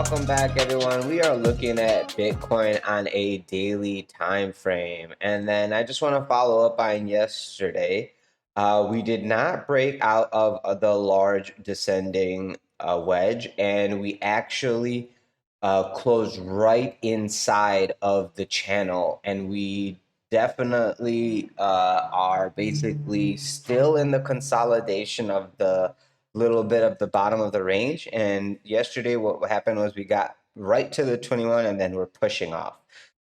welcome back everyone. We are looking at Bitcoin on a daily time frame. And then I just want to follow up on yesterday. We did not break out of the large descending wedge, and we actually closed right inside of the channel. And we definitely are basically still in the consolidation of the little bit of the bottom of the range. And yesterday, what happened was we got right to the 21 and then we're pushing off.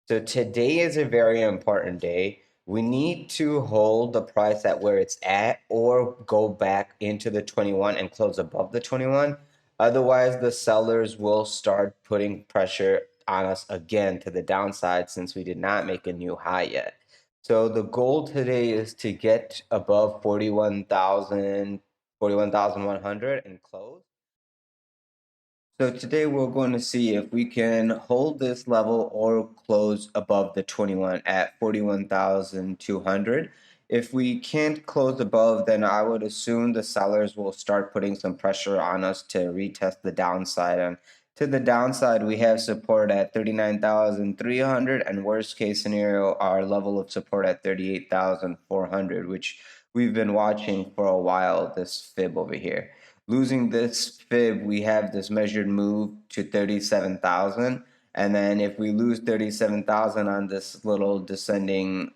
So today is a very important day. We need to hold the price at where it's at or go back into the 21 and close above the 21. Otherwise, the sellers will start putting pressure on us again to the downside since we did not make a new high yet. So the goal today is to get above 41,100 and close. So today we're going to see if we can hold this level or close above the 21 at 41,200. If we can't close above, then I would assume the sellers will start putting some pressure on us to retest the downside. And to the downside, we have support at 39,300 and worst case scenario, our level of support at 38,400, which we've been watching for a while, this fib over here. Losing this fib, we have this measured move to 37,000. And then if we lose 37,000 on this little descending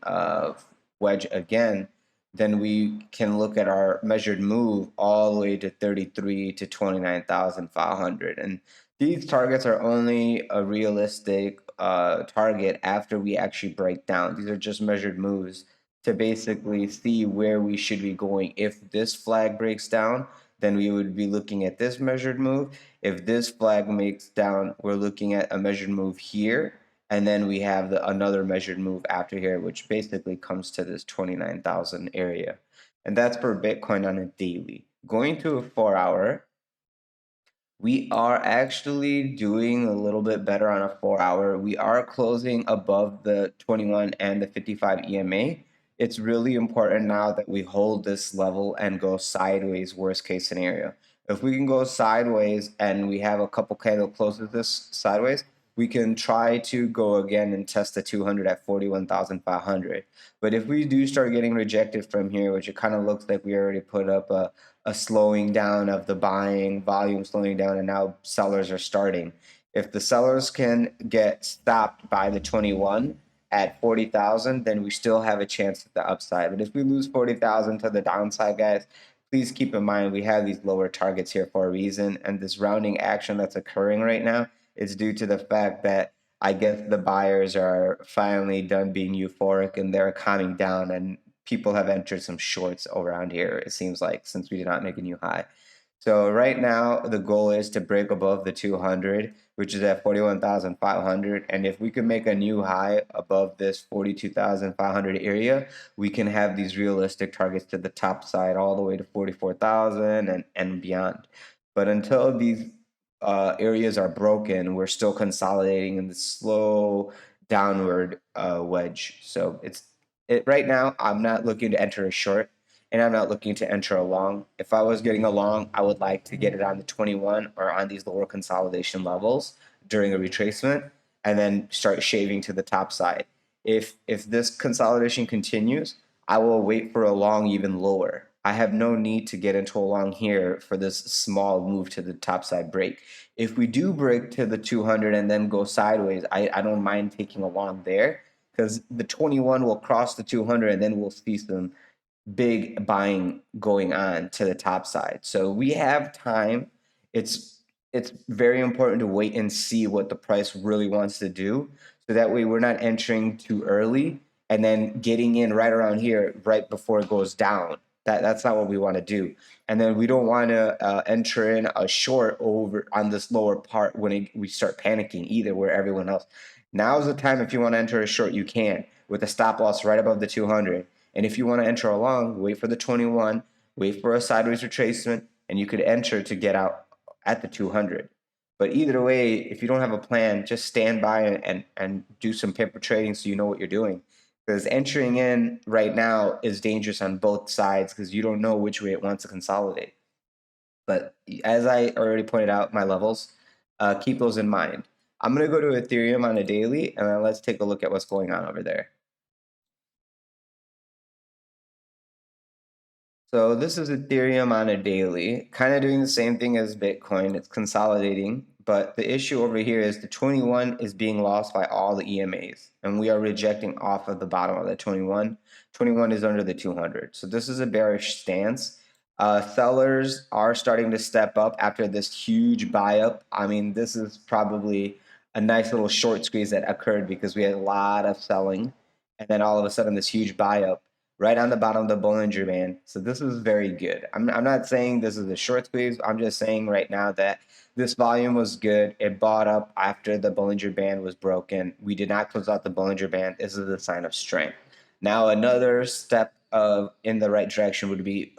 wedge again, then we can look at our measured move all the way to 33 to 29,500. And these targets are only a realistic target after we actually break down. These are just measured moves to basically see where we should be going. If this flag breaks down, then we would be looking at this measured move. If this flag makes down, we're looking at a measured move here. And then we have another measured move after here, which basically comes to this 29,000 area. And that's for Bitcoin on a daily. Going to a 4-hour, we are actually doing a little bit better on a 4-hour. We are closing above the 21 and the 55 EMA. It's really important now that we hold this level and go sideways, worst case scenario. If we can go sideways and we have a couple candle closes this sideways, we can try to go again and test the 200 at 41,500. But if we do start getting rejected from here, which it kind of looks like we already put up a slowing down of the buying volume slowing down, and now sellers are starting. If the sellers can get stopped by the 21 at 40,000, then we still have a chance at the upside. But if we lose 40,000 to the downside, guys, please keep in mind we have these lower targets here for a reason, and this rounding action that's occurring right now is due to the fact that I guess the buyers are finally done being euphoric and they're calming down, and people have entered some shorts around here, it seems like, since we did not make a new high. So right now, the goal is to break above the 200, which is at 41,500. And if we can make a new high above this 42,500 area, we can have these realistic targets to the top side all the way to 44,000 and beyond. But until these areas are broken, we're still consolidating in the slow downward wedge. So right now, I'm not looking to enter a short and I'm not looking to enter a long. If I was getting a long, I would like to get it on the 21 or on these lower consolidation levels during a retracement and then start shaving to the top side. If this consolidation continues, I will wait for a long even lower. I have no need to get into a long here for this small move to the top side break. If we do break to the 200 and then go sideways, I don't mind taking a long there because the 21 will cross the 200 and then we'll see some big buying going on to the top side. So we have time. It's very important to wait and see what the price really wants to do. So that way we're not entering too early and then getting in right around here right before it goes down. That's not what we want to do. And then we don't want to enter in a short over on this lower part when we start panicking either, where everyone else. Now's the time if you want to enter a short, you can with a stop loss right above the 200. And if you want to enter a long, wait for the 21, wait for a sideways retracement, and you could enter to get out at the 200. But either way, if you don't have a plan, just stand by and do some paper trading so you know what you're doing. Because entering in right now is dangerous on both sides because you don't know which way it wants to consolidate. But as I already pointed out, my levels, Keep those in mind. I'm going to go to Ethereum on a daily, and then let's take a look at what's going on over there. So this is Ethereum on a daily, kind of doing the same thing as Bitcoin. It's consolidating, but the issue over here is the 21 is being lost by all the EMAs, and we are rejecting off of the bottom of the 21. 21 is under the 200. So this is a bearish stance. Sellers are starting to step up after this huge buy up. I mean, this is probably a nice little short squeeze that occurred because we had a lot of selling, and then all of a sudden this huge buy up right on the bottom of the Bollinger Band. So this is very good. I'm not saying this is a short squeeze. I'm just saying right now that this volume was good. It bought up after the Bollinger Band was broken. We did not close out the Bollinger Band. This is a sign of strength. Now another step in the right direction would be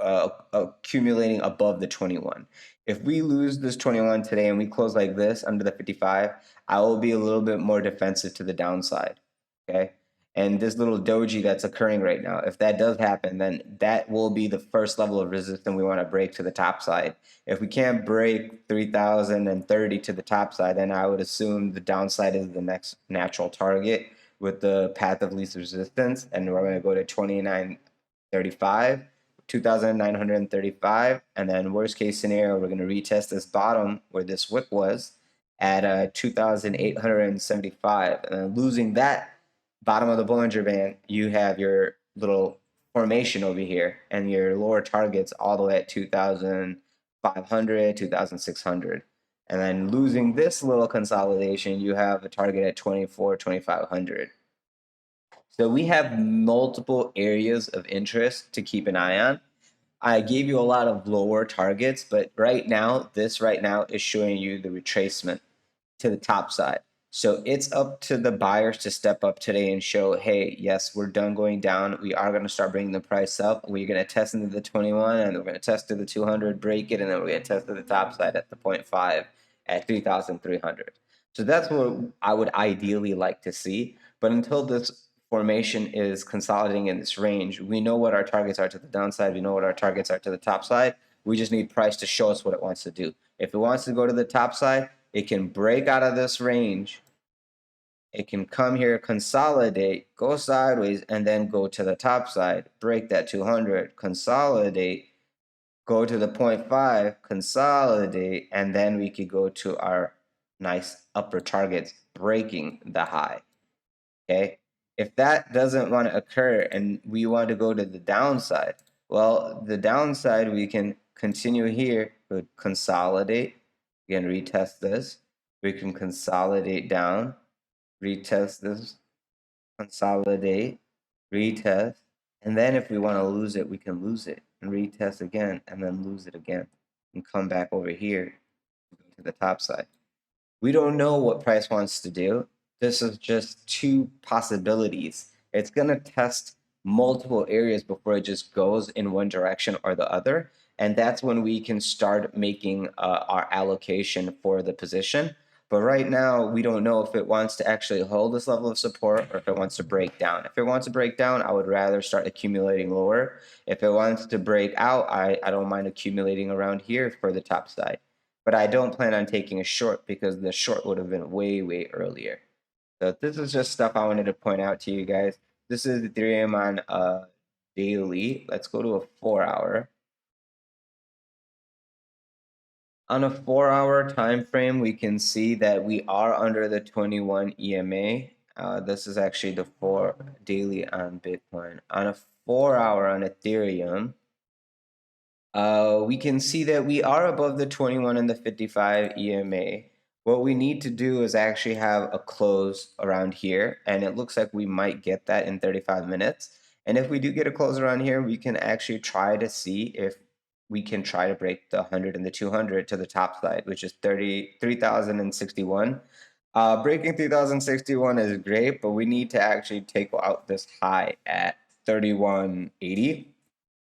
accumulating above the 21. If we lose this 21 today and we close like this under the 55, I will be a little bit more defensive to the downside. Okay. And this little doji that's occurring right now, if that does happen, then that will be the first level of resistance we want to break to the top side. If we can't break 3,030 to the top side, then I would assume the downside is the next natural target with the path of least resistance, and we're going to go to 2935, 2,935, and then worst case scenario, we're going to retest this bottom where this wick was at 2,875, and then losing that bottom of the Bollinger Band, you have your little formation over here and your lower targets all the way at 2,500, 2,600. And then losing this little consolidation, you have a target at 24, 2,500. So we have multiple areas of interest to keep an eye on. I gave you a lot of lower targets, but right now, this right now is showing you the retracement to the top side. So it's up to the buyers to step up today and show, hey, yes, we're done going down. We are going to start bringing the price up. We're going to test into the 21, and we're going to test to the 200, break it, and then we're going to test to the top side at the 0.5 at 3,300. So that's what I would ideally like to see. But until this formation is consolidating in this range, we know what our targets are to the downside. We know what our targets are to the top side. We just need price to show us what it wants to do. If it wants to go to the top side, it can break out of this range. It can come here, consolidate, go sideways, and then go to the top side, break that 200, consolidate, go to the 0.5, consolidate, and then we could go to our nice upper targets, breaking the high. Okay. If that doesn't want to occur and we want to go to the downside, well, the downside, we can continue here, we consolidate, again, retest this. We can consolidate down, retest this, consolidate, retest. And then if we want to lose it, we can lose it and retest again and then lose it again and come back over here to the top side. We don't know what price wants to do. This is just two possibilities. It's going to test multiple areas before it just goes in one direction or the other. And that's when we can start making our allocation for the position. But right now, we don't know if it wants to actually hold this level of support or if it wants to break down. If it wants to break down, I would rather start accumulating lower. If it wants to break out, I don't mind accumulating around here for the top side. But I don't plan on taking a short because the short would have been way, way earlier. So this is just stuff I wanted to point out to you guys. This is Ethereum on daily. Let's go to a 4-hour. On a 4-hour time frame, we can see that we are under the 21 EMA. This is actually the 4 daily on Bitcoin. On a 4-hour on Ethereum, we can see that we are above the 21 and the 55 EMA. What we need to do is actually have a close around here, and it looks like we might get that in 35 minutes. And if we do get a close around here, we can actually try to see if we can try to break the 100 and the 200 to the top side, which is 3,061. Breaking 3,061 is great, but we need to actually take out this high at 3,180.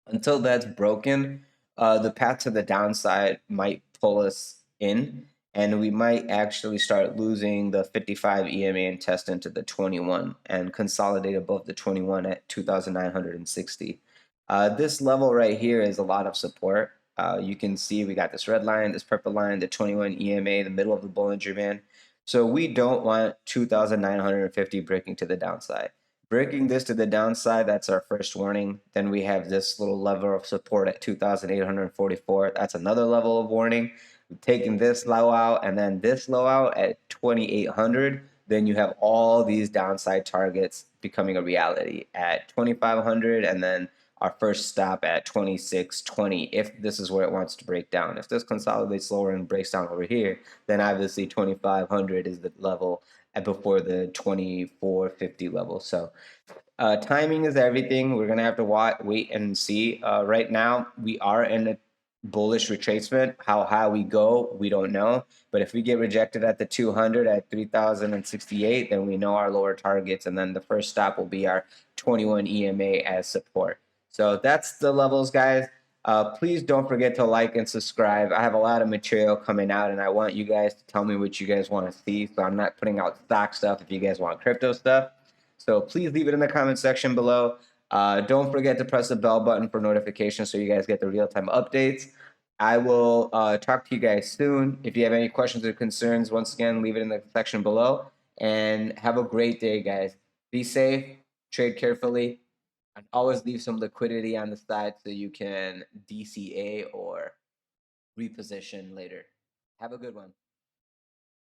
Until that's broken, the path to the downside might pull us in, and we might actually start losing the 55 EMA and test into the 21 and consolidate above the 21 at 2,960. This level right here is a lot of support. You can see we got this red line, this purple line, the 21 EMA, the middle of the Bollinger Band. So we don't want 2,950 breaking to the downside. Breaking this to the downside, that's our first warning. Then we have this little level of support at 2,844. That's another level of warning. Taking this low out and then this low out at 2,800, then you have all these downside targets becoming a reality at 2,500 and then our first stop at 2620 if this is where it wants to break down. If this consolidates lower and breaks down over here, then obviously 2,500 is the level before the 2,450 level. So timing is everything. We're gonna have to wait and see. Right now, we are in a bullish retracement. How high we go, we don't know. But if we get rejected at the 200 at 3,068, then we know our lower targets, and then the first stop will be our 21 EMA as support. So that's the levels, guys. Please don't forget to like and subscribe. I have a lot of material coming out, and I want you guys to tell me what you guys want to see. So I'm not putting out stock stuff if you guys want crypto stuff. So please leave it in the comment section below. Don't forget to press the bell button for notifications so you guys get the real-time updates. I will talk to you guys soon. If you have any questions or concerns, once again, leave it in the section below. And have a great day, guys. Be safe, trade carefully, and always leave some liquidity on the side so you can DCA or reposition later. Have a good one.